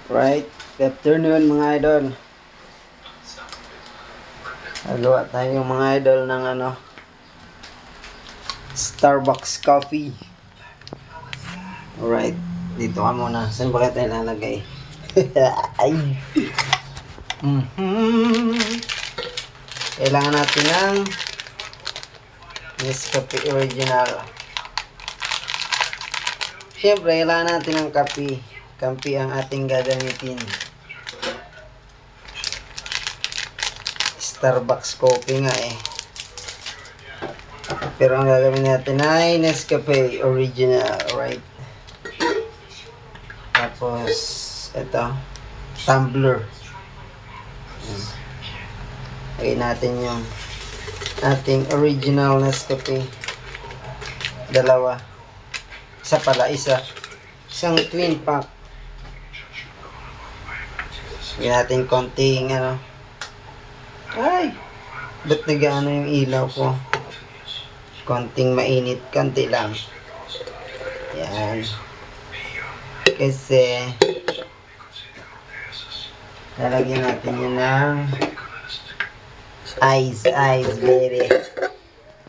Right, good afternoon mga idol. Hagawa tayo mga idol ng Starbucks coffee. Alright, dito ka muna. Saan ba tayo lalagay? Ay. Kailangan natin ng Nescafe Original. Siyempre, kailangan natin ng kape. Kape ang ating gagamitin. Starbucks coffee nga eh. Pero ang gagawin natin ay Nescafe Original, right? Tapos, ito, tumbler. Lagay natin yung ating original Nescafe. Dalawa. Isa pala, isang twin pack. Lagay natin konting ay, ba't nag-ano yung ilaw ko? Konting mainit, konti lang. Yan. Kasi lalagyan natin yun ng ice baby.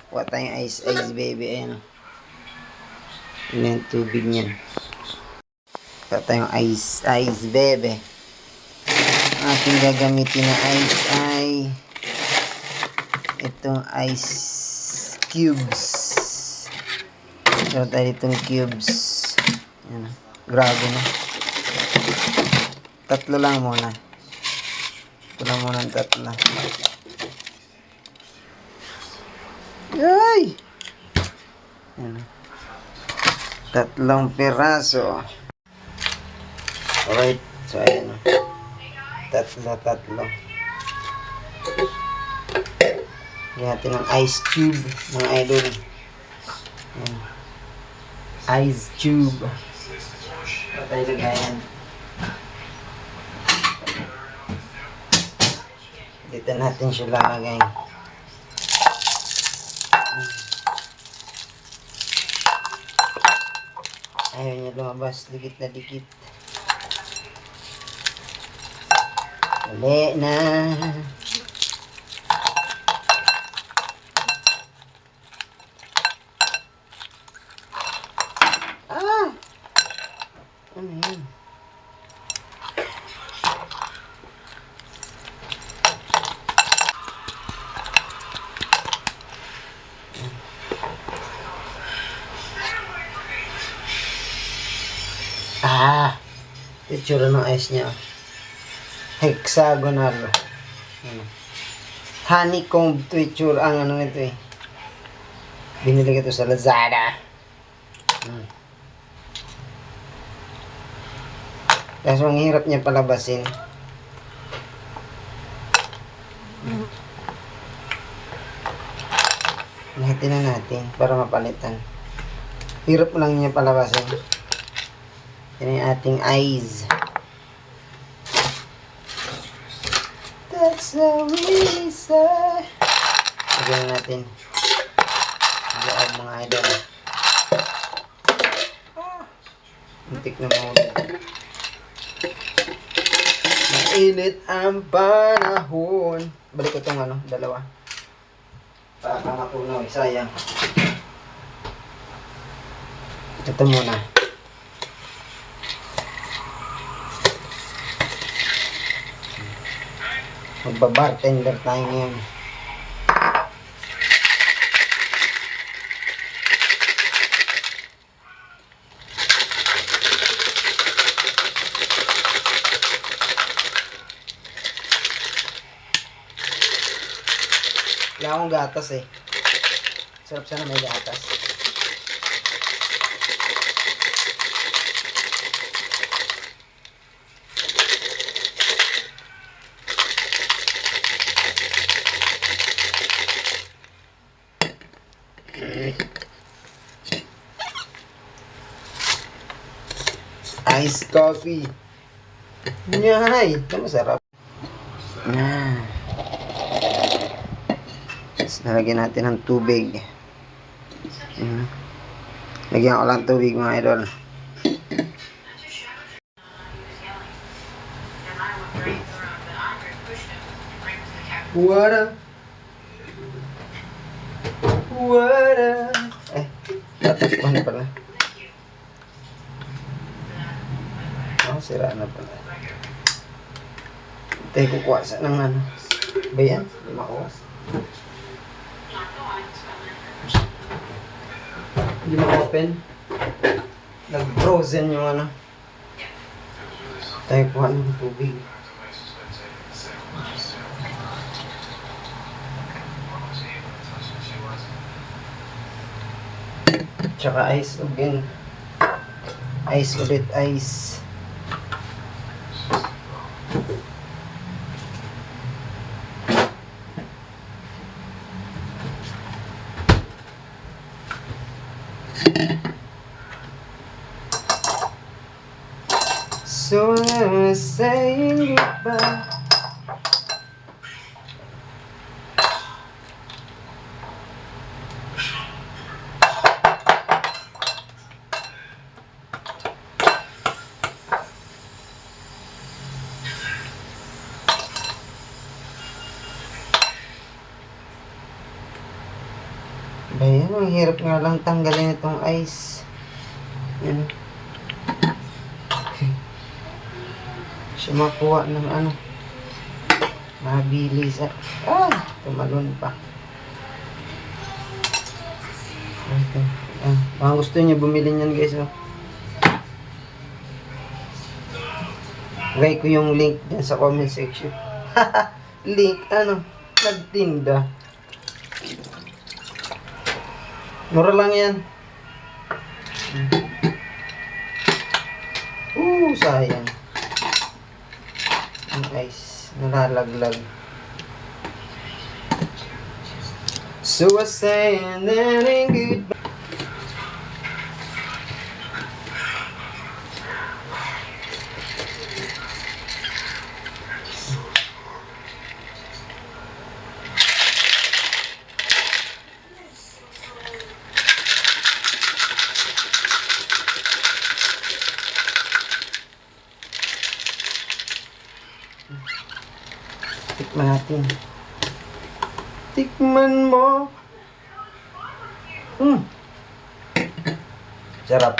Huwag tayong ice baby. Ayan. Yun yung tubig niyan. Huwag tayong ice baby. Ang ating gagamitin na ice ay itong ice cubes. So tayo itong cubes. Yan. Grabe na. Tatlo lang muna. Ito lang muna ang tatlo. Ay! Yan. Tatlong piraso. Alright. So ayan. Tatlo. Lagyan natin ng ice cube, mga idol. Ayan. Ice cube. Patay lagayan. Dito natin siya lalagay. Ayaw niya lumabas. Dikit na dikit. Uli na. Ano yun? Itsura ng ice niya. Hexagonal. Honeycomb to itsura. Ang ito eh. Binili ko ito sa Lazada. Kaso ang hirap niya palabasin. Nahitin na natin para mapalitan. Hirap lang niya palabasin. Yan yung ating eyes. That's the reason. Lagyan natin. Loob mga idol. Muntik na mahulog. Mainit ang panahon. Balik ko itong dalawa. Para mapunaw. Sayang. Ito muna. Magbabartender tayo ngayon. Wala akong gatas eh. Sarap sana may gatas. Ice coffee. Nyay! Ito masarap. Tapos nalagyan natin ng tubig. Lagyan ko lang tubig mga idol. What up? What up? Tatakpan pala. Oh, sira na pala. Tayo kukuha sa ng ano. Ba yan? Hindi makuha. Hindi ma-open. Nag-frozen yung ano. Tayo kuha ng tubig. Tsaka ice again. Ice ulit, ice. So I'm saying goodbye. Ayan, ang hirap nga lang tanggalin itong ice. Yan. Siya makuha ng ano. Mabili sa... tumalon pa. Ito. Baka gusto niya bumili niyan guys. Oh. Lagay ko yung link dyan sa comment section. Link, ano? Nagtinda. Mura lang yan. Sayang. Ang ice, nalalaglag. So I say and then ain't goodbye. Tikman natin. Tikman mo. Sarap.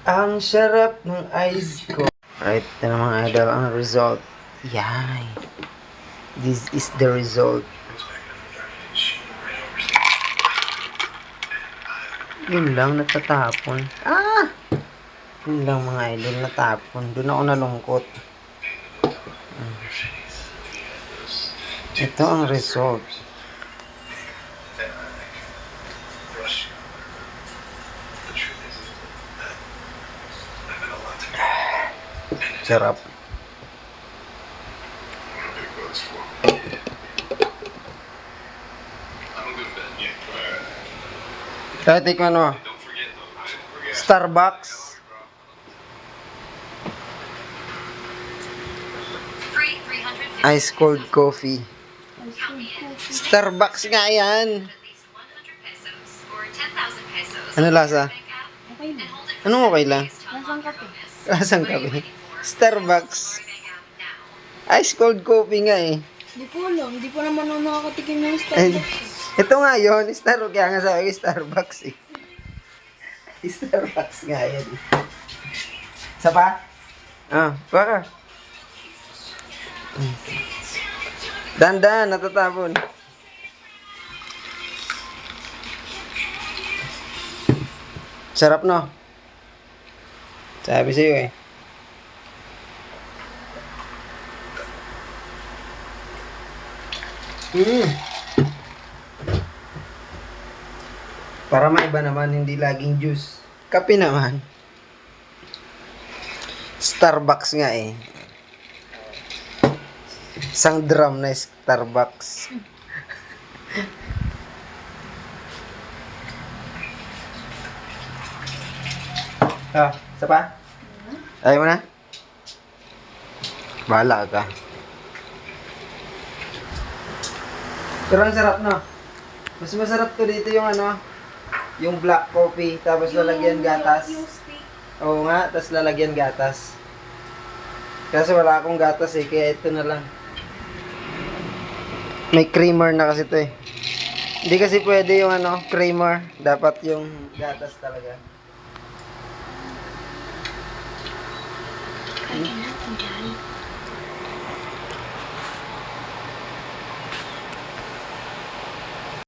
Ang sarap ng ice ko. Alright, ito na mga idol ang result. Yan. This is the result. Yun lang, natatapon. Yun lang mga idol, natapon. Doon ako nalungkot. Ito ang result. Sarap. Kaya tikman mo. Starbucks. Ice cold coffee. Starbucks nga yan. Ano lasa? Anong okay lang? Lasang kape. Lasang kape. Starbucks. Ice cold coffee nga eh. Hindi ko alam. Hindi pa naman ako nakakatikim ng Ay, Starbucks. ito nga yun. Starbucks. Kaya nga sabi ko Starbucks eh. Starbucks nga yan. Isa pa? Baka. Dandan, natatapon. Sarap no? Sabi sa'yo eh. Para maiba naman, hindi laging juice. Kape naman. Starbucks nga eh. Isang drum na Starbucks. Isa pa? Ayaw mo na? Bahala ka. Pero ang sarap no? Mas masarap to dito yung ano, Yung black coffee, tapos lalagyan gatas. Yung stick. Oo nga, tapos lalagyan gatas. Kasi wala akong gatas eh, kaya ito na lang. May creamer na kasi ito eh. Hindi kasi pwede yung ano, creamer. Dapat yung gatas talaga. Kaya natin yan.